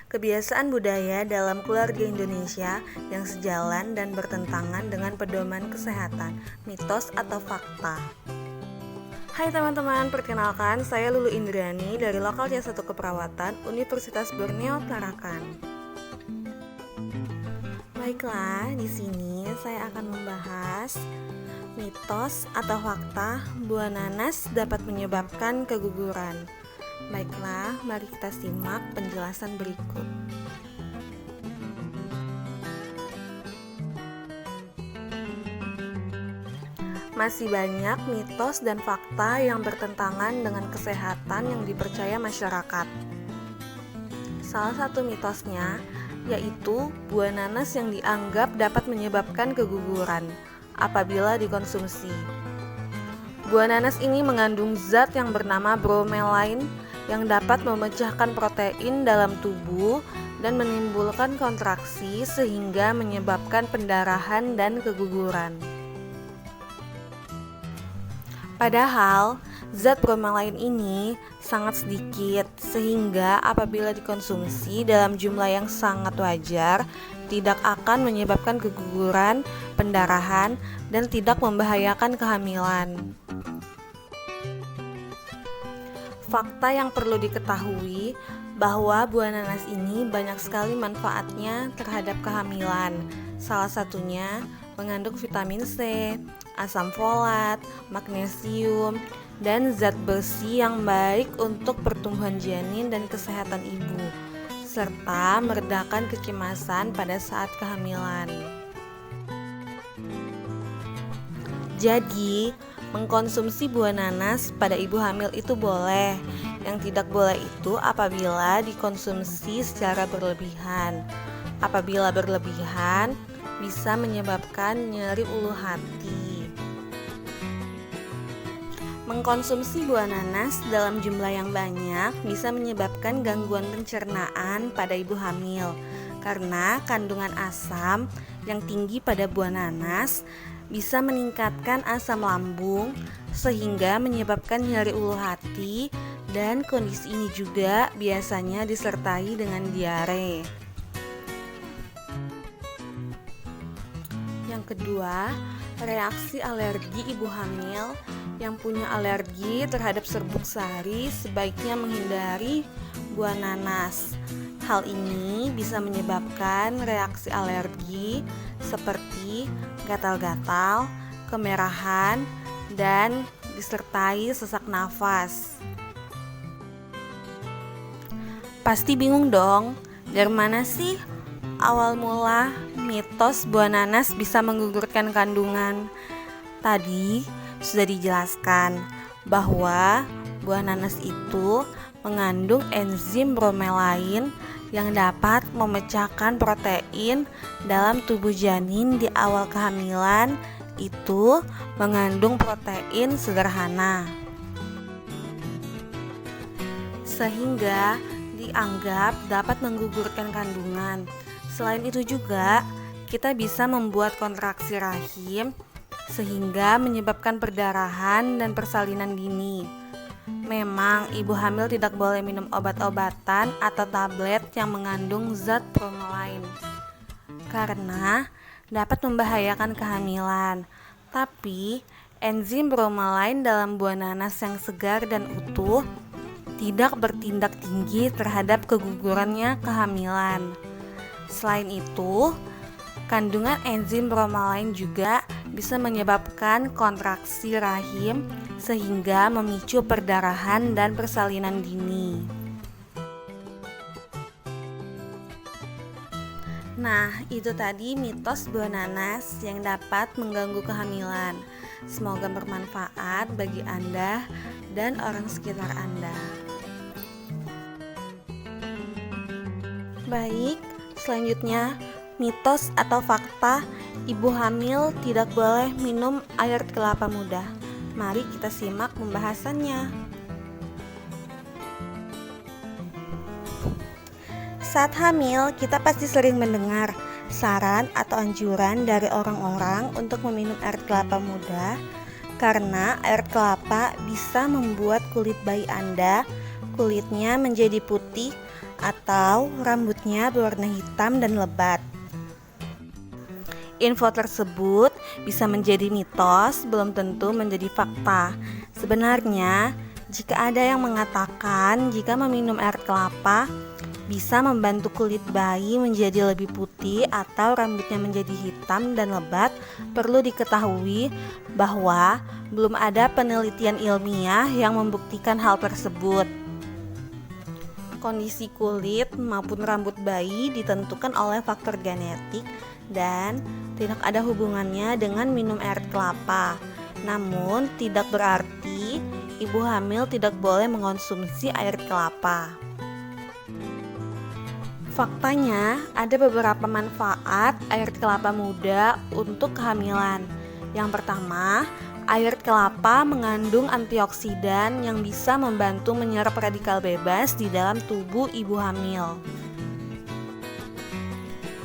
kebiasaan budaya dalam keluarga Indonesia yang sejalan dan bertentangan dengan pedoman kesehatan, mitos atau fakta. Hai teman-teman, perkenalkan saya Lulu Indrani dari Lokal C1 Keperawatan Universitas Borneo Tarakan. Baiklah, di sini saya akan membahas mitos atau fakta buah nanas dapat menyebabkan keguguran. Baiklah, mari kita simak penjelasan berikut. Masih banyak mitos dan fakta yang bertentangan dengan kesehatan yang dipercaya masyarakat. Salah satu mitosnya yaitu buah nanas yang dianggap dapat menyebabkan keguguran apabila dikonsumsi. Buah nanas ini mengandung zat yang bernama bromelain yang dapat memecahkan protein dalam tubuh dan menimbulkan kontraksi sehingga menyebabkan pendarahan dan keguguran. Padahal, zat bromelain ini sangat sedikit sehingga apabila dikonsumsi dalam jumlah yang sangat wajar, tidak akan menyebabkan keguguran, pendarahan, dan tidak membahayakan kehamilan. Fakta yang perlu diketahui bahwa buah nanas ini banyak sekali manfaatnya terhadap kehamilan. Salah satunya mengandung vitamin C, asam folat, magnesium, dan zat besi yang baik untuk pertumbuhan janin dan kesehatan ibu, serta meredakan kecemasan pada saat kehamilan. Jadi, mengkonsumsi buah nanas pada ibu hamil itu boleh. Yang tidak boleh itu apabila dikonsumsi secara berlebihan. Apabila berlebihan, bisa menyebabkan nyeri ulu hati. Mengkonsumsi buah nanas dalam jumlah yang banyak bisa menyebabkan gangguan pencernaan pada ibu hamil karena kandungan asam yang tinggi pada buah nanas bisa meningkatkan asam lambung sehingga menyebabkan nyeri ulu hati, dan kondisi ini juga biasanya disertai dengan diare. Yang kedua, reaksi alergi ibu hamil yang punya alergi terhadap serbuk sari sebaiknya menghindari buah nanas. Hal ini bisa menyebabkan reaksi alergi seperti gatal-gatal, kemerahan, dan disertai sesak nafas. Pasti bingung dong, dari mana sih awal mula mitos buah nanas bisa menggugurkan kandungan? Tadi sudah dijelaskan bahwa buah nanas itu mengandung enzim bromelain yang dapat memecahkan protein dalam tubuh janin di awal kehamilan. Itu mengandung protein sederhana, sehingga dianggap dapat menggugurkan kandungan. Selain itu juga, kita bisa membuat kontraksi rahim sehingga menyebabkan perdarahan dan persalinan dini. Memang ibu hamil tidak boleh minum obat-obatan atau tablet yang mengandung zat bromelain karena dapat membahayakan kehamilan. Tapi enzim bromelain dalam buah nanas yang segar dan utuh tidak bertindak tinggi terhadap kegugurannya kehamilan. Selain itu, kandungan enzim bromelain juga bisa menyebabkan kontraksi rahim sehingga memicu perdarahan dan persalinan dini. Nah, itu tadi mitos buah nanas yang dapat mengganggu kehamilan. Semoga bermanfaat bagi Anda dan orang sekitar Anda. Baik, selanjutnya mitos atau fakta ibu hamil tidak boleh minum air kelapa muda. Mari kita simak pembahasannya. Saat hamil, kita pasti sering mendengar saran atau anjuran dari orang-orang untuk meminum air kelapa muda karena air kelapa bisa membuat kulit bayi Anda kulitnya menjadi putih atau rambutnya berwarna hitam dan lebat. Info tersebut bisa menjadi mitos, belum tentu menjadi fakta. Sebenarnya, jika ada yang mengatakan jika meminum air kelapa bisa membantu kulit bayi menjadi lebih putih atau rambutnya menjadi hitam dan lebat, perlu diketahui bahwa belum ada penelitian ilmiah yang membuktikan hal tersebut. Kondisi kulit maupun rambut bayi ditentukan oleh faktor genetik dan tidak ada hubungannya dengan minum air kelapa. Namun, tidak berarti ibu hamil tidak boleh mengonsumsi air kelapa. Faktanya, ada beberapa manfaat air kelapa muda untuk kehamilan. Yang pertama, air kelapa mengandung antioksidan yang bisa membantu menyerap radikal bebas di dalam tubuh ibu hamil.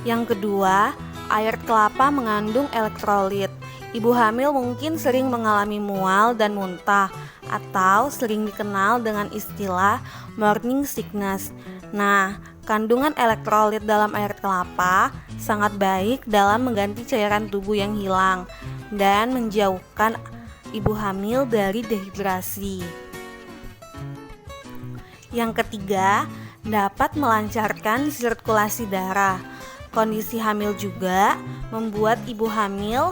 Yang kedua, air kelapa mengandung elektrolit. Ibu hamil mungkin sering mengalami mual dan muntah atau sering dikenal dengan istilah morning sickness. Nah, kandungan elektrolit dalam air kelapa sangat baik dalam mengganti cairan tubuh yang hilang dan menjauhkan ibu hamil dari dehidrasi. Yang ketiga, dapat melancarkan sirkulasi darah. Kondisi hamil juga membuat ibu hamil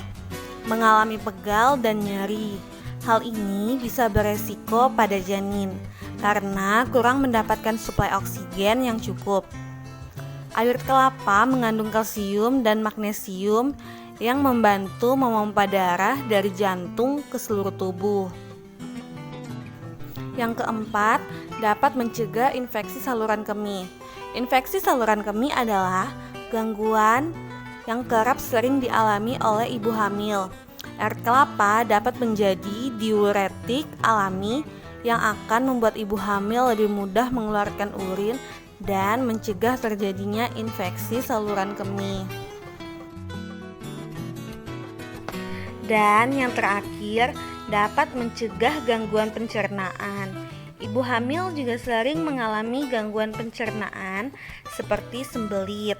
mengalami pegal dan nyeri. Hal ini bisa beresiko pada janin karena kurang mendapatkan suplai oksigen yang cukup. Air kelapa mengandung kalsium dan magnesium yang membantu memompa darah dari jantung ke seluruh tubuh. Yang keempat, dapat mencegah infeksi saluran kemih. Infeksi saluran kemih adalah gangguan yang kerap sering dialami oleh ibu hamil. Air kelapa dapat menjadi diuretik alami yang akan membuat ibu hamil lebih mudah mengeluarkan urin dan mencegah terjadinya infeksi saluran kemih. Dan yang terakhir, dapat mencegah gangguan pencernaan. Ibu hamil juga sering mengalami gangguan pencernaan seperti sembelit.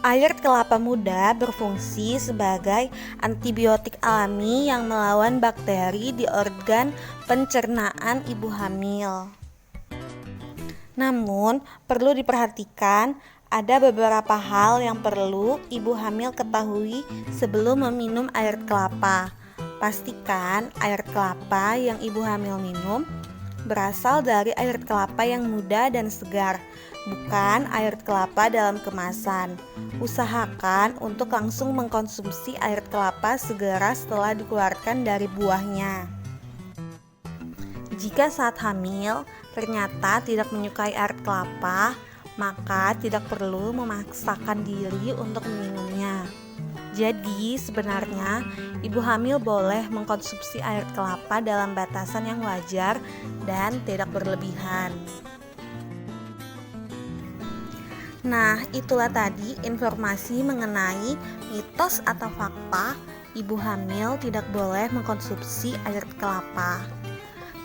Air kelapa muda berfungsi sebagai antibiotik alami yang melawan bakteri di organ pencernaan ibu hamil. Namun, perlu diperhatikan ada beberapa hal yang perlu ibu hamil ketahui sebelum meminum air kelapa. Pastikan air kelapa yang ibu hamil minum berasal dari air kelapa yang muda dan segar, bukan air kelapa dalam kemasan. Usahakan untuk langsung mengkonsumsi air kelapa segera setelah dikeluarkan dari buahnya. Jika saat hamil ternyata tidak menyukai air kelapa, maka tidak perlu memaksakan diri untuk meminumnya. Jadi sebenarnya ibu hamil boleh mengkonsumsi air kelapa dalam batasan yang wajar dan tidak berlebihan. Nah, itulah tadi informasi mengenai mitos atau fakta ibu hamil tidak boleh mengkonsumsi air kelapa.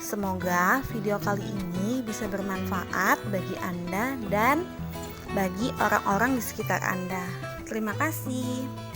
Semoga video kali ini bisa bermanfaat bagi Anda dan bagi orang-orang di sekitar Anda. Terima kasih.